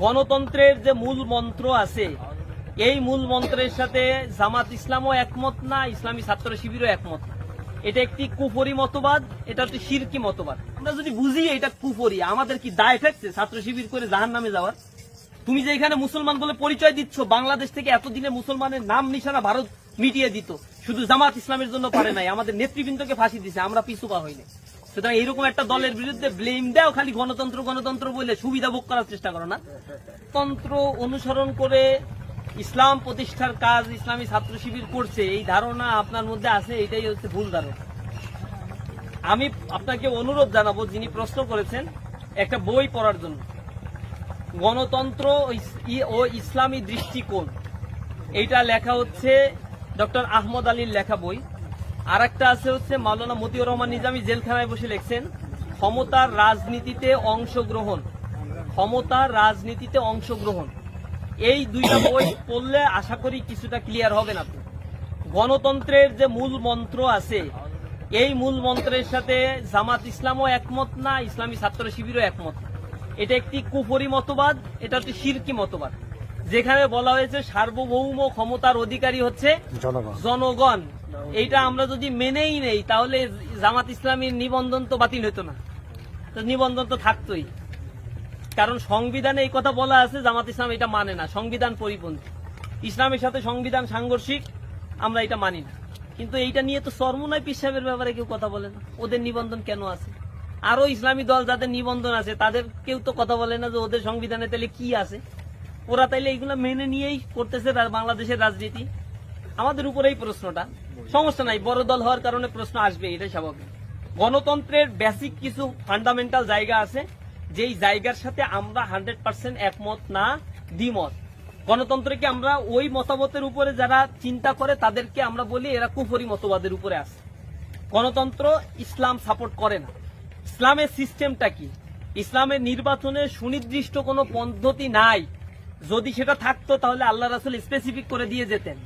গণতন্ত্রের যে মূল মন্ত্র আছে এই মূল মন্ত্রের সাথে জামাত ইসলামও একমত না, ইসলামী ছাত্র শিবিরও একমত না। এটা একটি কুফরি মতবাদ, এটা একটি শিরকি মতবাদ। আমরা যদি বুঝি এটা কুফরি, আমাদের কি দায় থাকছে ছাত্র শিবির করে জাহান্নামে যাওয়ার? তুমি যে এখানে মুসলমান বলে পরিচয় দিচ্ছ, বাংলাদেশ থেকে এতদিনে মুসলমানের নাম নিশানা ভারত মিটিয়ে দিত, শুধু জামাত ইসলামের জন্য পারে নাই, আমাদের নেতৃবৃন্দকে ফাঁসি দিছে, আমরা পিছুপা হইনি। সুতরাং এইরকম একটা দলের বিরুদ্ধে ব্লেম দেও, খালি গণতন্ত্র গণতন্ত্র বলে সুবিধা ভোগ করার চেষ্টা করো না। তন্ত্র অনুসরণ করে ইসলাম প্রতিষ্ঠার কাজ ইসলামী ছাত্র শিবির করছে, এই ধারণা আপনার মধ্যে আছে, এটাই হচ্ছে ভুল ধারণা। আমি আপনাকে অনুরোধ জানাবো, যিনি প্রশ্ন করেছেন, একটা বই পড়ার জন্য, গণতন্ত্র ও ইসলামী দৃষ্টিকোণ, এইটা লেখা হচ্ছে ডক্টর আহমদ আলীর লেখা বই। আর একটা আছে হচ্ছে মাওলানা মতিউর রহমান নিজামী জেলখানায় বসে লিখছেন ক্ষমতার রাজনীতিতে অংশগ্রহণ, ক্ষমতার রাজনীতিতে অংশগ্রহণ। এই দুইটা বই পড়লে আশা করি কিছুটা ক্লিয়ার হবে না। গণতন্ত্রের যে মূল মন্ত্র আছে এই মূল মন্ত্রের সাথে জামাত ইসলামও একমত না, ইসলামী ছাত্র শিবিরও একমত না। এটা একটি কুফরি মতবাদ, এটা একটি শিরকি মতবাদ, যেখানে বলা হয়েছে সার্বভৌম ক্ষমতার অধিকারী হচ্ছে জনগণ। এইটা আমরা যদি মেনেই নেই তাহলে জামাত ইসলামীর নিবন্ধন তো বাতিল হতো না, নিবন্ধন তো থাকতোই। কারণ সংবিধানে এই কথা বলা আছে, জামাত ইসলাম এটা মানে না, সংবিধান পরিপন্থী, ইসলামের সাথে সংবিধান সাংঘর্ষিক, আমরা এটা মানি না। কিন্তু এইটা নিয়ে তো চরমোনাই পীর সাহেবের ব্যাপারে কেউ কথা বলে না, ওদের নিবন্ধন কেন আছে? আরো ইসলামী দল যাদের নিবন্ধন আছে তাদের কেউ তো কথা বলে না যে ওদের সংবিধানে তাহলে কি আছে, ওরা তাইলে এইগুলো মেনে নিয়েই করতেছে বাংলাদেশের রাজনীতি। আমাদের উপরে এই প্রশ্নটা, সমস্যা নাই, বড় দল হওয়ার কারণে প্রশ্ন আসবে, এটাই স্বাভাবিক। গণতন্ত্রের বেসিক কিছু ফান্ডামেন্টাল জায়গা আছে যেই জায়গার সাথে আমরা 100% একমত না, দ্বিমত। গণতন্ত্রকে আমরা ওই মতবাদের উপরে যারা চিন্তা করে তাদেরকে আমরা বলি এরা কুফরি মতবাদের উপরে আছে। গণতন্ত্র ইসলাম সাপোর্ট করে না। ইসলামের সিস্টেমটা কি? ইসলামের নির্বাচনে সুনির্দিষ্ট কোনো পদ্ধতি নাই। যদি সেটা থাকতো তাহলে আল্লাহ রাসূল স্পেসিফিক করে দিয়ে যেতেন।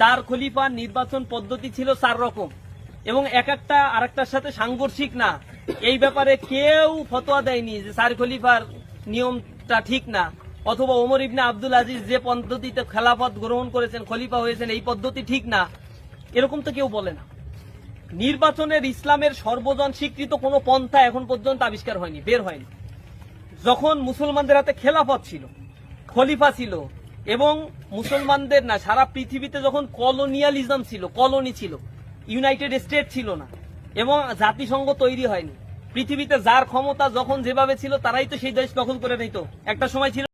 4 খলিফার নির্বাচন পদ্ধতি ছিল 4 রকম, এবং এক একটা আরেকটার সাথে সাংঘর্ষিক না। এই ব্যাপারে কেউ ফতোয়া দেয়নি যে 4 খলিফার নিয়মটা ঠিক না, অথবা ওমর ইবনে আব্দুল আজিজ যে পদ্ধতিতে খেলাফত গ্রহণ করেছেন, খলিফা হয়েছেন, এই পদ্ধতি ঠিক না, এরকম তো কেউ বলে না। নির্বাচনের ইসলামের সর্বজন স্বীকৃত কোনো পন্থা এখন পর্যন্ত আবিষ্কার হয়নি, বের হয়নি। যখন মুসলমানদের হাতে খেলাফত ছিল, খলিফা ছিল, এবং মুসলমানদের না সারা পৃথিবীতে যখন কলোনিয়ালিজম ছিল, কলোনি ছিল, ইউনাইটেড স্টেট ছিল না, এবং জাতিসংঘ তৈরি হয়নি, পৃথিবীতে যার ক্ষমতা যখন যেভাবে ছিল তারাই তো সেই দেশ দখল করে নিত। একটা সময় ছিল